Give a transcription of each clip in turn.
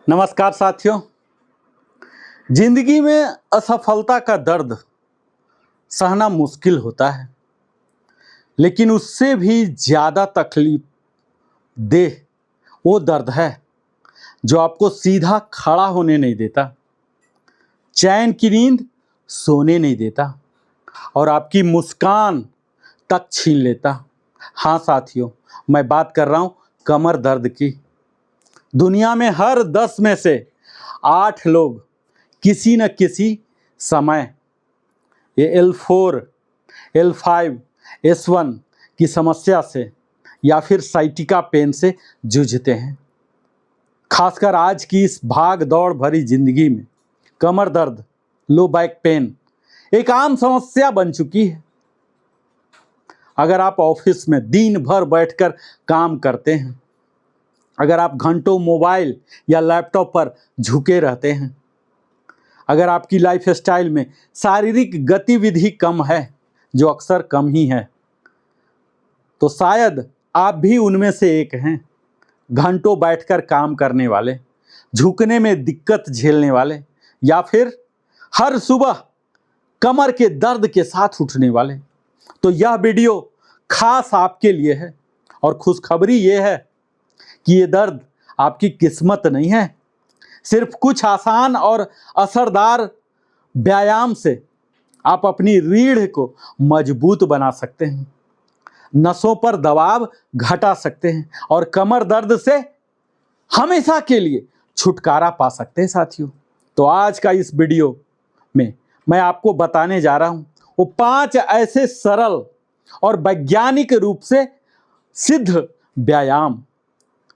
नमस्कार साथियों। जिंदगी में असफलता का दर्द सहना मुश्किल होता है, लेकिन उससे भी ज़्यादा तकलीफ देह वो दर्द है जो आपको सीधा खड़ा होने नहीं देता, चैन की नींद सोने नहीं देता और आपकी मुस्कान तक छीन लेता। हाँ साथियों, मैं बात कर रहा हूँ कमर दर्द की। दुनिया में हर 10 में से 8 लोग किसी न किसी समय ये L4, L5, S1 की समस्या से या फिर साइटिका पेन से जूझते हैं। खासकर आज की इस भाग दौड़ भरी जिंदगी में कमर दर्द, लो बैक पेन एक आम समस्या बन चुकी है। अगर आप ऑफिस में दिन भर बैठकर काम करते हैं, अगर आप घंटों मोबाइल या लैपटॉप पर झुके रहते हैं, अगर आपकी लाइफस्टाइल में शारीरिक गतिविधि कम है, जो अक्सर कम ही है, तो शायद आप भी उनमें से एक हैं। घंटों बैठकर काम करने वाले, झुकने में दिक्कत झेलने वाले, या फिर हर सुबह कमर के दर्द के साथ उठने वाले। तो यह वीडियो खास आपके लिए है और खुशखबरी ये है कि ये दर्द आपकी किस्मत नहीं है। सिर्फ कुछ आसान और असरदार व्यायाम से आप अपनी रीढ़ को मजबूत बना सकते हैं, नसों पर दबाव घटा सकते हैं और कमर दर्द से हमेशा के लिए छुटकारा पा सकते हैं साथियों। तो आज का इस वीडियो में मैं आपको बताने जा रहा हूं वो 5 ऐसे सरल और वैज्ञानिक रूप से सिद्ध व्यायाम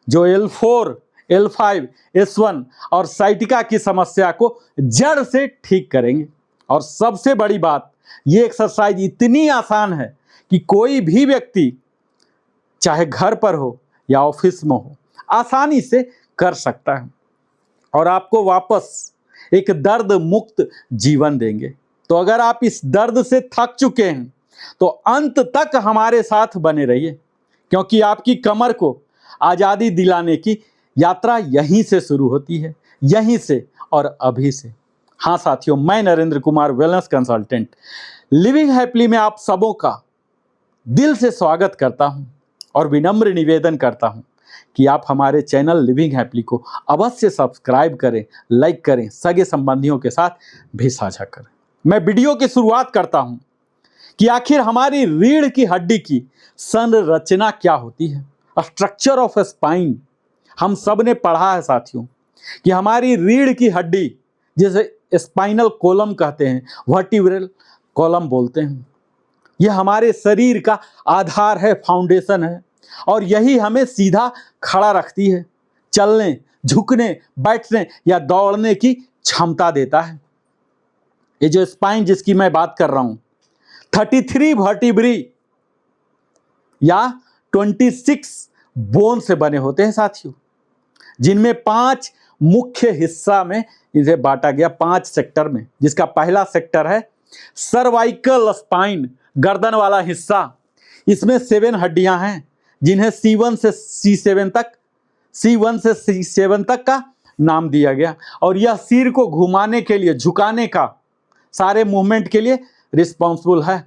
जो L4, L5, S1 और साइटिका की समस्या को जड़ से ठीक करेंगे। और सबसे बड़ी बात, ये एक्सरसाइज इतनी आसान है कि कोई भी व्यक्ति चाहे घर पर हो या ऑफिस में हो, आसानी से कर सकता है और आपको वापस एक दर्द मुक्त जीवन देंगे। तो अगर आप इस दर्द से थक चुके हैं तो अंत तक हमारे साथ बने रहिए, क्योंकि आपकी कमर को आज़ादी दिलाने की यात्रा यहीं से शुरू होती है, यहीं से और अभी से। हाँ साथियों, मैं Narendra Kumar, wellness consultant, living happily में आप सबों का दिल से स्वागत करता हूं और विनम्र निवेदन करता हूं कि आप हमारे चैनल लिविंग हैप्पीली को अवश्य सब्सक्राइब करें, लाइक करें, सगे संबंधियों के साथ भी साझा करें। मैं वीडियो की शुरुआत करता हूं कि आखिर हमारी रीढ़ की हड्डी की संरचना क्या होती है। स्ट्रक्चर ऑफ स्पाइन हम सब ने पढ़ा है साथियों कि हमारी रीढ़ की हड्डी, जिसे स्पाइनल कॉलम कहते हैं, वर्टिब्रल कॉलम बोलते हैं, यह हमारे शरीर का आधार है, फाउंडेशन है और यही हमें सीधा खड़ा रखती है, चलने, झुकने, बैठने या दौड़ने की क्षमता देता है। ये जो स्पाइन जिसकी मैं बात कर रहा हूं, 33 वर्टिब्री या 26 बोन से बने होते हैं साथियों, जिनमें 5 मुख्य हिस्सा में इसे बांटा गया, 5 सेक्टर में, जिसका पहला सेक्टर है सर्वाइकल स्पाइन, गर्दन वाला हिस्सा। इसमें 7 हड्डियां हैं जिन्हें C1 से C7 तक का नाम दिया गया और यह सिर को घुमाने के लिए, झुकाने का, सारे मूवमेंट के लिए रिस्पॉन्सिबल है।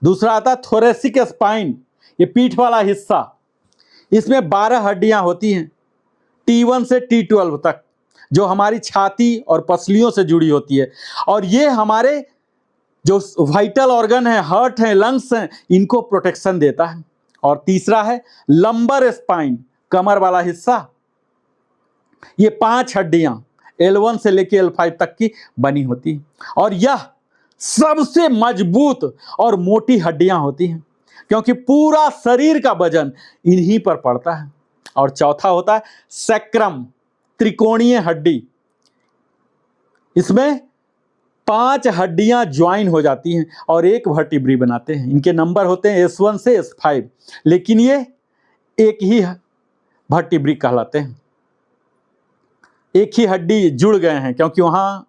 दूसरा आता थोरेसिक स्पाइन, ये पीठ वाला हिस्सा। इसमें 12 हड्डियां होती हैं, T1 से T12 तक, जो हमारी छाती और पसलियों से जुड़ी होती है और ये हमारे जो वाइटल ऑर्गन है, हार्ट है, लंग्स हैं, इनको प्रोटेक्शन देता है। और तीसरा है लंबर स्पाइन, कमर वाला हिस्सा। ये 5 हड्डियां L1 से लेके L5 तक की बनी होती है और यह सबसे मजबूत और मोटी हड्डियां होती हैं, क्योंकि पूरा शरीर का वजन इन्हीं पर पड़ता है। और चौथा होता है सैक्रम, त्रिकोणीय हड्डी। इसमें 5 हड्डियां ज्वाइन हो जाती हैं और एक वर्टिब्री बनाते हैं। इनके नंबर होते हैं S1 से S5, लेकिन ये एक ही वर्टिब्री कहलाते हैं। एक ही हड्डी जुड़ गए हैं क्योंकि वहाँ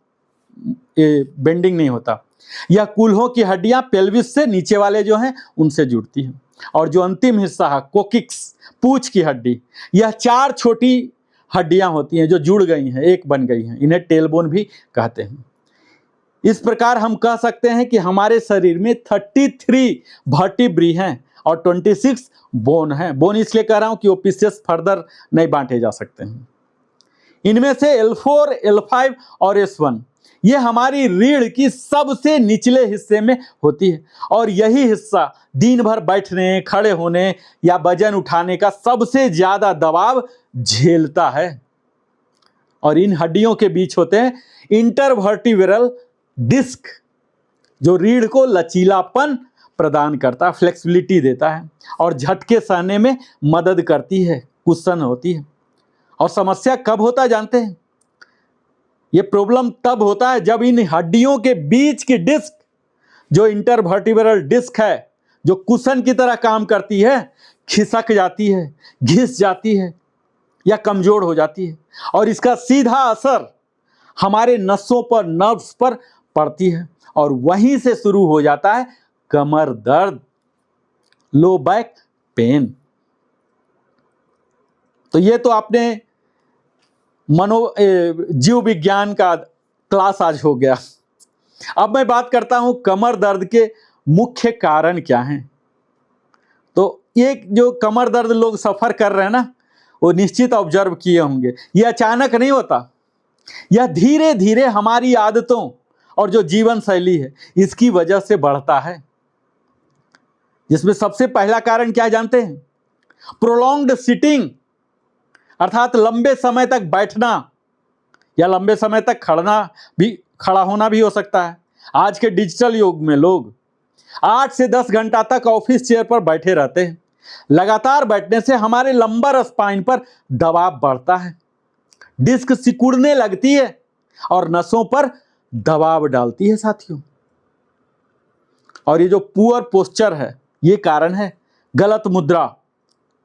बेंडिंग नहीं होता। यह कूल्हों की हड्डियां पेल्विस से नीचे वाले जो हैं उनसे जुड़ती हैं। और जो अंतिम हिस्सा है कोकिक्स, पूंछ की हड्डी, यह 4 छोटी हड्डियां होती हैं जो जुड़ गई हैं, एक बन गई हैं, इन्हें टेलबोन भी कहते हैं। इस प्रकार हम कह सकते हैं कि हमारे शरीर में 33 वर्टिब्री हैं और 26 बोन हैं। बोन इसलिए कह रहा हूं कि वो पीसेस फर्दर नहीं बांटे जा सकते हैं। इनमें से L4, L5 और S1 ये हमारी रीढ़ की सबसे निचले हिस्से में होती है और यही हिस्सा दिन भर बैठने, खड़े होने या वजन उठाने का सबसे ज्यादा दबाव झेलता है। और इन हड्डियों के बीच होते हैं इंटरवर्टिब्रल डिस्क, जो रीढ़ को लचीलापन प्रदान करता है, फ्लेक्सिबिलिटी देता है और झटके सहने में मदद करती है, कुशन होती है। और समस्या कब होता है जानते हैं? ये प्रॉब्लम तब होता है जब इन हड्डियों के बीच की डिस्क, जो इंटरवर्टिब्रल डिस्क है, जो कुशन की तरह काम करती है, खिसक जाती है, घिस जाती है या कमजोर हो जाती है और इसका सीधा असर हमारे नसों पर, नर्व्स पर पड़ती है और वहीं से शुरू हो जाता है कमर दर्द, लो बैक पेन। तो ये तो आपने जीव विज्ञान का क्लास आज हो गया। अब मैं बात करता हूं कमर दर्द के मुख्य कारण क्या हैं। तो ये जो कमर दर्द लोग सफर कर रहे हैं ना, वो निश्चित ऑब्जर्व किए होंगे, ये अचानक नहीं होता, यह धीरे धीरे हमारी आदतों और जो जीवन शैली है इसकी वजह से बढ़ता है। जिसमें सबसे पहला कारण क्या जानते हैं? प्रोलॉन्ग्ड सिटिंग, अर्थात लंबे समय तक बैठना या लंबे समय तक खड़ा होना भी हो सकता है। आज के डिजिटल युग में लोग 8 से 10 घंटा तक ऑफिस चेयर पर बैठे रहते हैं। लगातार बैठने से हमारे लंबर स्पाइन पर दबाव बढ़ता है, डिस्क सिकुड़ने लगती है और नसों पर दबाव डालती है साथियों। और ये जो पुअर पोस्चर है, ये कारण है गलत मुद्रा।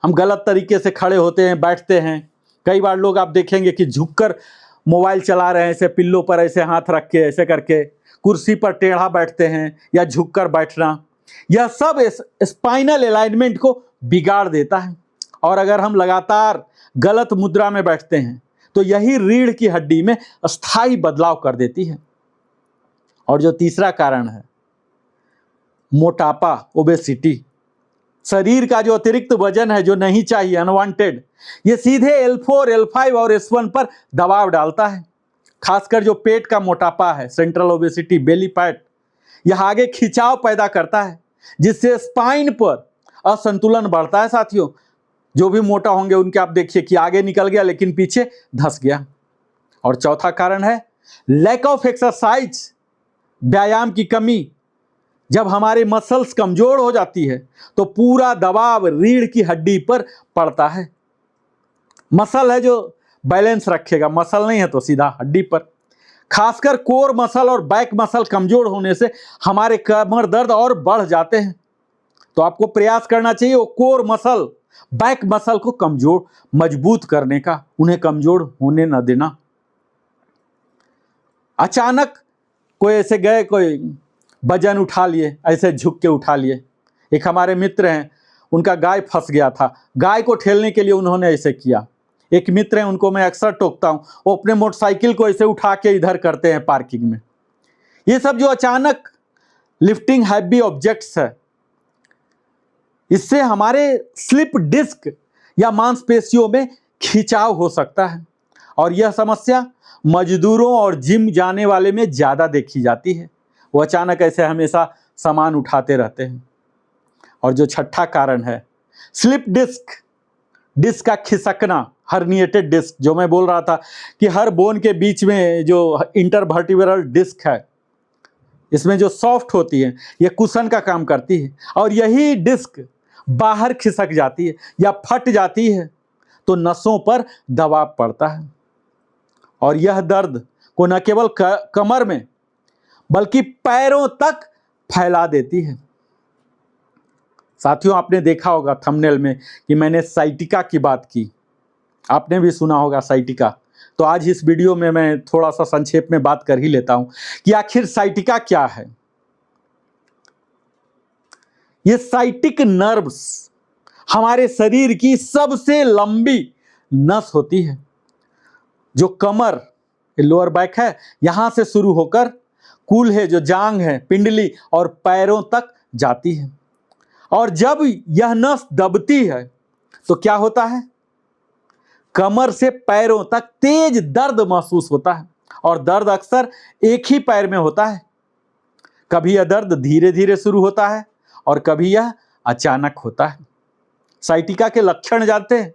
हम गलत तरीके से खड़े होते हैं, बैठते हैं। कई बार लोग आप देखेंगे कि झुककर मोबाइल चला रहे हैं, ऐसे पिल्लों पर ऐसे हाथ रख के, ऐसे करके कुर्सी पर टेढ़ा बैठते हैं या झुककर बैठना, यह सब स्पाइनल अलाइनमेंट को बिगाड़ देता है। और अगर हम लगातार गलत मुद्रा में बैठते हैं तो यही रीढ़ की हड्डी में अस्थायी बदलाव कर देती है। और जो तीसरा कारण है मोटापा, ओबेसिटी, शरीर का जो अतिरिक्त वजन है जो नहीं चाहिए, अनवांटेड, ये सीधे L4, L5 और S1 पर दबाव डालता है। खासकर जो पेट का मोटापा है, सेंट्रल ओबेसिटी, बेली फैट, यह आगे खिंचाव पैदा करता है जिससे स्पाइन पर असंतुलन बढ़ता है साथियों। जो भी मोटा होंगे उनके आप देखिए कि आगे निकल गया लेकिन पीछे धंस गया। और चौथा कारण है लैक ऑफ एक्सरसाइज, व्यायाम की कमी। जब हमारे मसल्स कमजोर हो जाती है तो पूरा दबाव रीढ़ की हड्डी पर पड़ता है। मसल है जो बैलेंस रखेगा, मसल नहीं है तो सीधा हड्डी पर। खासकर कोर मसल और बैक मसल कमजोर होने से हमारे कमर दर्द और बढ़ जाते हैं। तो आपको प्रयास करना चाहिए वो कोर मसल, बैक मसल को कमजोर, मजबूत करने का, उन्हें कमजोर होने न देना। अचानक कोई ऐसे गए, कोई वजन उठा लिए, ऐसे झुक के उठा लिए। एक हमारे मित्र हैं, उनका गाय फंस गया था, गाय को ठेलने के लिए उन्होंने ऐसे किया। एक मित्र हैं, उनको मैं अक्सर टोकता हूं, वो अपने मोटरसाइकिल को ऐसे उठा के इधर करते हैं पार्किंग में। ये सब जो अचानक लिफ्टिंग हैवी ऑब्जेक्ट्स है, इससे हमारे स्लिप डिस्क या मांसपेशियों में खिंचाव हो सकता है और यह समस्या मजदूरों और जिम जाने वाले में ज़्यादा देखी जाती है। वो अचानक ऐसे हमेशा सामान उठाते रहते हैं। और जो छठा कारण है स्लिप डिस्क, डिस्क का खिसकना, हर्निएटेड डिस्क, जो मैं बोल रहा था कि हर बोन के बीच में जो इंटरवर्टिब्रल डिस्क है, इसमें जो सॉफ्ट होती है, ये कुशन का काम करती है और यही डिस्क बाहर खिसक जाती है या फट जाती है तो नसों पर दबाव पड़ता है और यह दर्द को न केवल कमर में बल्कि पैरों तक फैला देती है। साथियों, आपने देखा होगा थंबनेल में कि मैंने साइटिका की बात की, आपने भी सुना होगा साइटिका। तो आज इस वीडियो में मैं थोड़ा सा संक्षेप में बात कर ही लेता हूं कि आखिर साइटिका क्या है। ये साइटिक नर्व्स हमारे शरीर की सबसे लंबी नस होती है जो कमर, लोअर बैक है, यहाँ से शुरू होकर कूल्हे जो जांग है, पिंडली और पैरों तक जाती है। और जब यह नस दबती है तो क्या होता है, कमर से पैरों तक तेज दर्द महसूस होता है। और दर्द अक्सर एक ही पैर में होता है। कभी यह दर्द धीरे धीरे शुरू होता है और कभी यह अचानक होता है। साइटिका के लक्षण जानते हैं?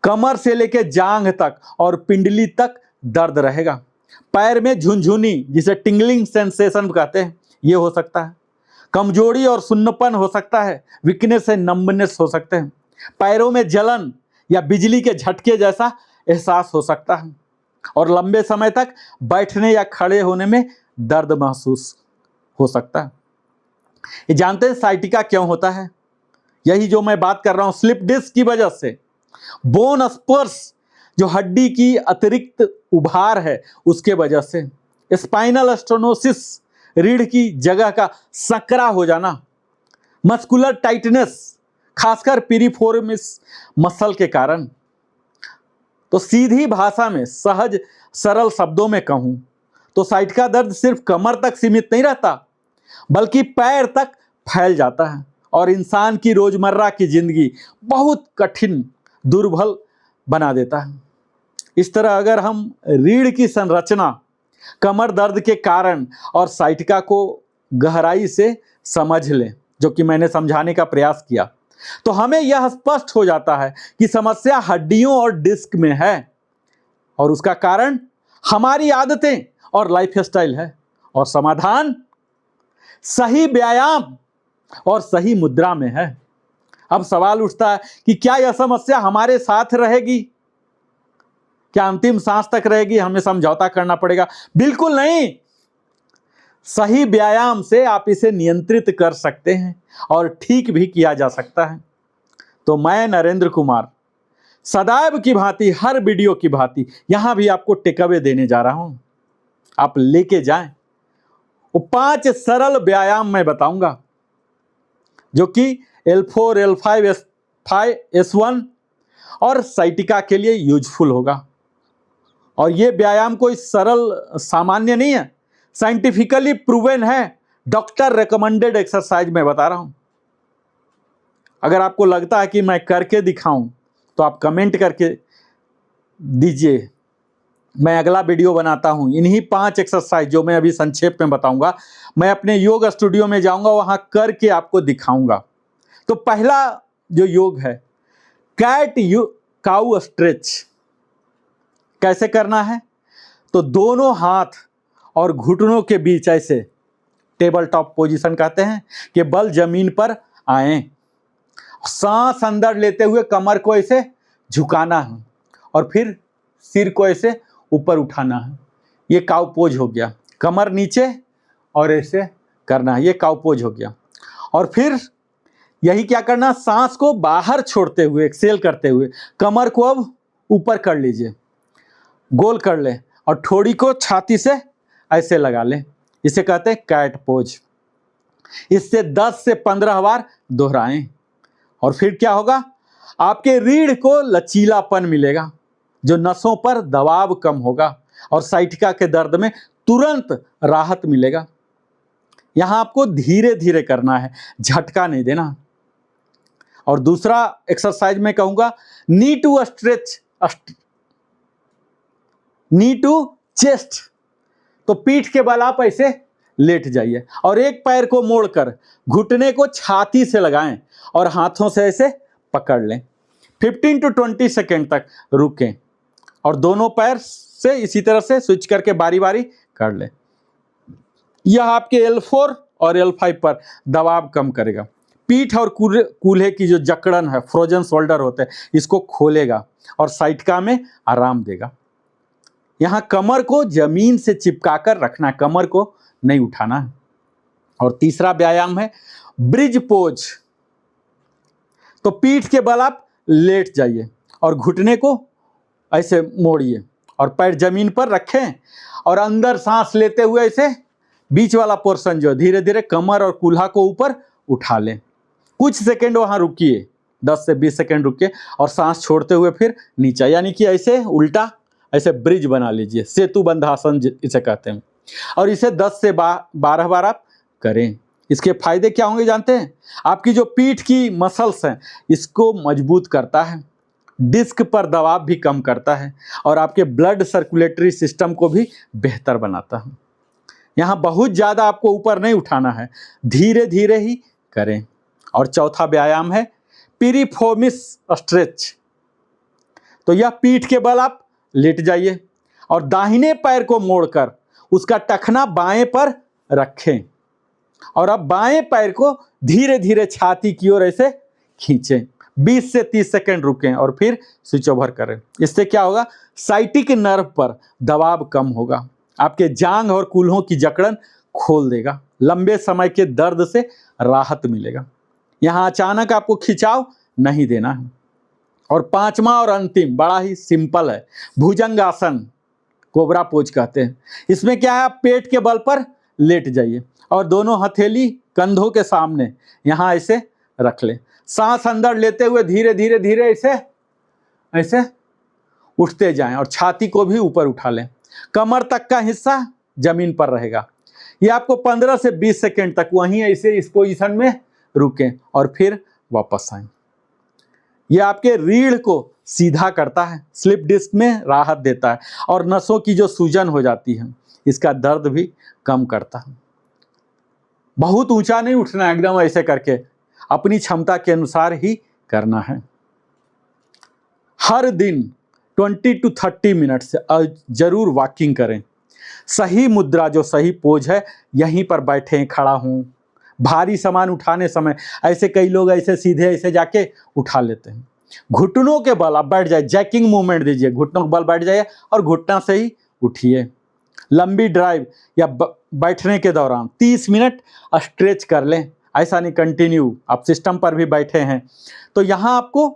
कमर से लेकर जांघ तक और पिंडली तक दर्द रहेगा। पैर में झुनझुनी, जिसे टिंगलिंग सेंसेशन कहते हैं, ये हो सकता है। कमजोरी और सुन्नपन हो सकता है। वीकनेस एंड नंबनेस हो सकते हैं। पैरों में जलन या बिजली के झटके जैसा एहसास हो सकता है। और लंबे समय तक बैठने या खड़े होने में दर्द महसूस हो सकता है। ये जानते हैं साइटिका क्यों होता है? यही जो मैं बात कर रहा हूं, स्लिप डिस्क की वजह से। बोन स्पर्स, जो हड्डी की अतिरिक्त उभार है, उसके वजह से। स्पाइनल स्टेनोसिस, रीढ़ की जगह का संकरा हो जाना। मस्कुलर टाइटनेस, खासकर पिरिफोर्मिस मसल के कारण। तो सीधी भाषा में, सहज सरल शब्दों में कहूं तो साइटिका दर्द सिर्फ कमर तक सीमित नहीं रहता, बल्कि पैर तक फैल जाता है और इंसान की रोजमर्रा की जिंदगी बहुत कठिन, दुर्बल बना देता है। इस तरह अगर हम रीढ़ की संरचना, कमर दर्द के कारण और साइटिका को गहराई से समझ लें, जो कि मैंने समझाने का प्रयास किया, तो हमें यह स्पष्ट हो जाता है कि समस्या हड्डियों और डिस्क में है और उसका कारण हमारी आदतें और लाइफस्टाइल है। और समाधान सही व्यायाम और सही मुद्रा में है। अब सवाल उठता है कि क्या यह समस्या हमारे साथ रहेगी? क्या अंतिम सांस तक रहेगी? हमें समझौता करना पड़ेगा? बिल्कुल नहीं। सही व्यायाम से आप इसे नियंत्रित कर सकते हैं और ठीक भी किया जा सकता है। तो मैं नरेंद्र कुमार सदैव की भांति, हर वीडियो की भांति, यहां भी आपको टेकअवे देने जा रहा हूं। आप लेके जाएं। वो 5 सरल व्यायाम मैं बताऊंगा, जो कि L4, L5, S5, S1 और साइटिका के लिए यूजफुल होगा। और ये व्यायाम कोई सरल सामान्य नहीं है, साइंटिफिकली प्रूवन है। डॉक्टर रिकमेंडेड एक्सरसाइज मैं बता रहा हूं। अगर आपको लगता है कि मैं करके दिखाऊं तो आप कमेंट करके दीजिए, मैं अगला वीडियो बनाता हूं। इन्हीं 5 एक्सरसाइज जो मैं अभी संक्षेप में बताऊंगा, मैं अपने योग स्टूडियो में जाऊंगा, वहां करके आपको दिखाऊंगा। तो पहला जो योग है, कैट काउ स्ट्रेच। कैसे करना है? तो दोनों हाथ और घुटनों के बीच ऐसे, टेबल टॉप पोजीशन कहते हैं, कि बल जमीन पर आए। सांस अंदर लेते हुए कमर को ऐसे झुकाना है और फिर सिर को ऐसे ऊपर उठाना है। ये काउ पोज हो गया। कमर नीचे और ऐसे करना है, ये काउ पोज हो गया। और फिर यही क्या करना, सांस को बाहर छोड़ते हुए, एक्सेल करते हुए कमर को अब ऊपर कर लीजिए, गोल कर ले और ठोड़ी को छाती से ऐसे लगा ले। इसे कहते हैं कैट पोज। इससे 10 से 15 बार दोहराएं। और फिर क्या होगा, आपके रीढ़ को लचीलापन मिलेगा, जो नसों पर दबाव कम होगा और साइटिका के दर्द में तुरंत राहत मिलेगा। यहां आपको धीरे धीरे करना है, झटका नहीं देना। और दूसरा एक्सरसाइज में कहूंगा, knee to stretch, knee to chest. तो पीठ के बल आप ऐसे लेट जाइए और एक पैर को मोड़कर घुटने को छाती से लगाएं और हाथों से ऐसे पकड़ लें। 15 to 20 सेकेंड तक रुकें और दोनों पैर से इसी तरह से स्विच करके बारी बारी कर लें। यह आपके L4 और L5 पर दबाव कम करेगा। पीठ और कूल्हे की जो जकड़न है, फ्रोजन शोल्डर होते हैं, इसको खोलेगा और साइटिका में आराम देगा। यहाँ कमर को जमीन से चिपकाकर रखना, कमर को नहीं उठाना है। और तीसरा व्यायाम है ब्रिज पोज। तो पीठ के बल आप लेट जाइए और घुटने को ऐसे मोड़िए और पैर जमीन पर रखें और अंदर सांस लेते हुए ऐसे बीच वाला पोर्शन जो धीरे धीरे कमर और कूल्हा को ऊपर उठा लें। कुछ सेकंड वहां रुकिए, 10 से 20 सेकंड रुकिए और सांस छोड़ते हुए फिर नीचे, यानी कि ऐसे उल्टा ऐसे ब्रिज बना लीजिए, सेतु बंधासन इसे कहते हैं, और इसे 10 से 12 बार आप करें। इसके फायदे क्या होंगे जानते हैं? आपकी जो पीठ की मसल्स हैं इसको मजबूत करता है, डिस्क पर दबाव भी कम करता है और आपके ब्लड सर्कुलेटरी सिस्टम को भी बेहतर बनाता है। यहाँ बहुत ज़्यादा आपको ऊपर नहीं उठाना है, धीरे धीरे ही करें। और चौथा व्यायाम है पिरिफॉर्मिस स्ट्रेच। तो यह पीठ के बल आप लेट जाइए और दाहिने पैर को मोड़कर उसका टखना बाएं पर रखें और अब बाएं पैर को धीरे धीरे छाती की ओर ऐसे खींचें। 20 से 30 सेकंड रुकें और फिर स्विच ओवर करें। इससे क्या होगा? साइटिक नर्व पर दबाव कम होगा, आपके जांघ और कूल्हों की जकड़न खोल देगा, लंबे समय के दर्द से राहत मिलेगा। यहाँ अचानक आपको खिंचाव नहीं देना है। और पांचवा और अंतिम बड़ा ही सिंपल है, भुजंगासन, कोबरा पोज कहते हैं। इसमें क्या है? आप पेट के बल पर लेट जाइए और दोनों हथेली कंधों के सामने यहाँ ऐसे रख लें। सांस अंदर लेते हुए धीरे धीरे धीरे ऐसे ऐसे उठते जाएं और छाती को भी ऊपर उठा लें। कमर तक का हिस्सा जमीन पर रहेगा। ये आपको 15 से 20 सेकंड तक वहीं ऐसे इस पोजीशन में रुकें और फिर वापस आएं। ये आपके रीढ़ को सीधा करता है, स्लिप डिस्क में राहत देता है और नसों की जो सूजन हो जाती है इसका दर्द भी कम करता है। बहुत ऊंचा नहीं उठना है, एकदम ऐसे करके अपनी क्षमता के अनुसार ही करना है। हर दिन 20 to 30 मिनट से जरूर वॉकिंग करें। सही मुद्रा जो सही पोज है यहीं पर बैठें, खड़ा हूं। भारी सामान उठाने समय ऐसे कई लोग ऐसे सीधे ऐसे जाके उठा लेते हैं। घुटनों के बल आप बैठ जाए, जैकिंग मूवमेंट दीजिए, घुटनों के बल बैठ जाइए और घुटना से ही उठिए। लंबी ड्राइव या बैठने के दौरान 30 मिनट स्ट्रेच कर लें। ऐसा नहीं कंटिन्यू, आप सिस्टम पर भी बैठे हैं तो यहाँ आपको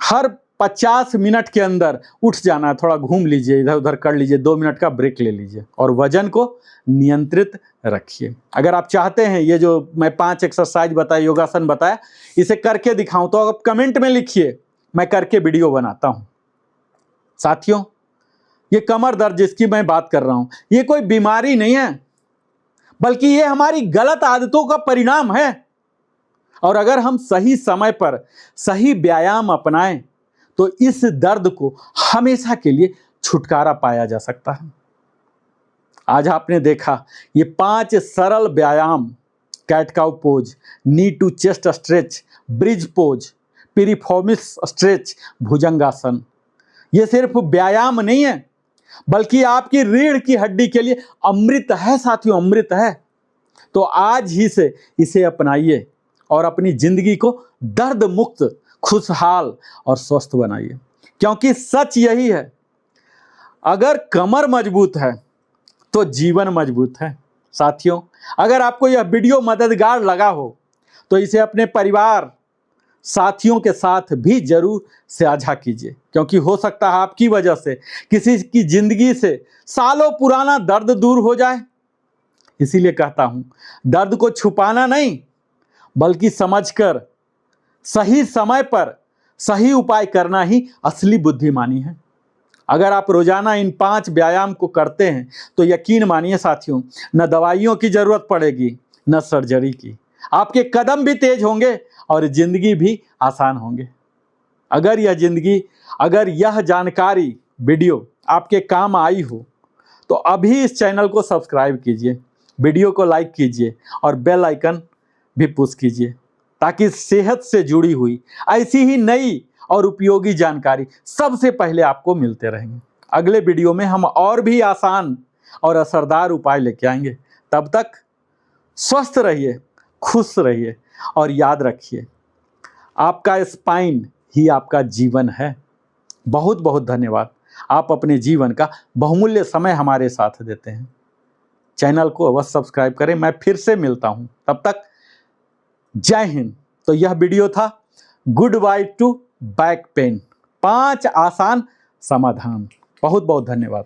हर 50 मिनट के अंदर उठ जाना है। थोड़ा घूम लीजिए, इधर उधर कर लीजिए, 2 मिनट का ब्रेक ले लीजिए और वजन को नियंत्रित रखिए। अगर आप चाहते हैं ये जो मैं 5 एक्सरसाइज बताया, योगासन बताया, इसे करके दिखाऊं तो आप कमेंट में लिखिए, मैं करके वीडियो बनाता हूं। साथियों, ये कमर दर्द जिसकी मैं बात कर रहा हूं ये कोई बीमारी नहीं है, बल्कि ये हमारी गलत आदतों का परिणाम है। और अगर हम सही समय पर सही व्यायाम अपनाएं तो इस दर्द को हमेशा के लिए छुटकारा पाया जा सकता है। आज आपने देखा ये 5 सरल व्यायाम, cat cow pose, knee to chest stretch, bridge pose, piriformis stretch, bhujangasana, ये सिर्फ व्यायाम नहीं है बल्कि आपकी रीढ़ की हड्डी के लिए अमृत है। साथियों, अमृत है। तो आज ही से इसे अपनाइए और अपनी जिंदगी को दर्द मुक्त, खुशहाल और स्वस्थ बनाइए, क्योंकि सच यही है, अगर कमर मजबूत है तो जीवन मजबूत है। साथियों, अगर आपको यह वीडियो मददगार लगा हो तो इसे अपने परिवार साथियों के साथ भी जरूर साझा कीजिए, क्योंकि हो सकता है आपकी वजह से किसी की जिंदगी से सालों पुराना दर्द दूर हो जाए। इसीलिए कहता हूं, दर्द को छुपाना नहीं बल्कि समझकर सही समय पर सही उपाय करना ही असली बुद्धिमानी है। अगर आप रोजाना इन 5 व्यायाम को करते हैं तो यकीन मानिए साथियों, न दवाइयों की जरूरत पड़ेगी न सर्जरी की। आपके कदम भी तेज होंगे और जिंदगी भी आसान होंगे। अगर यह जानकारी वीडियो आपके काम आई हो तो अभी इस चैनल को सब्सक्राइब कीजिए, वीडियो को लाइक कीजिए और बेल आइकन भी पुश कीजिए, ताकि सेहत से जुड़ी हुई ऐसी ही नई और उपयोगी जानकारी सबसे पहले आपको मिलते रहेंगे। अगले वीडियो में हम और भी आसान और असरदार उपाय लेके आएंगे। तब तक स्वस्थ रहिए, खुश रहिए और याद रखिए, आपका स्पाइन ही आपका जीवन है। बहुत बहुत धन्यवाद। आप अपने जीवन का बहुमूल्य समय हमारे साथ देते हैं। चैनल को अवश्य सब्सक्राइब करें। मैं फिर से मिलता हूं, तब तक जय हिंद। तो यह वीडियो था good by two back pain, 5 आसान समाधान। बहुत बहुत धन्यवाद।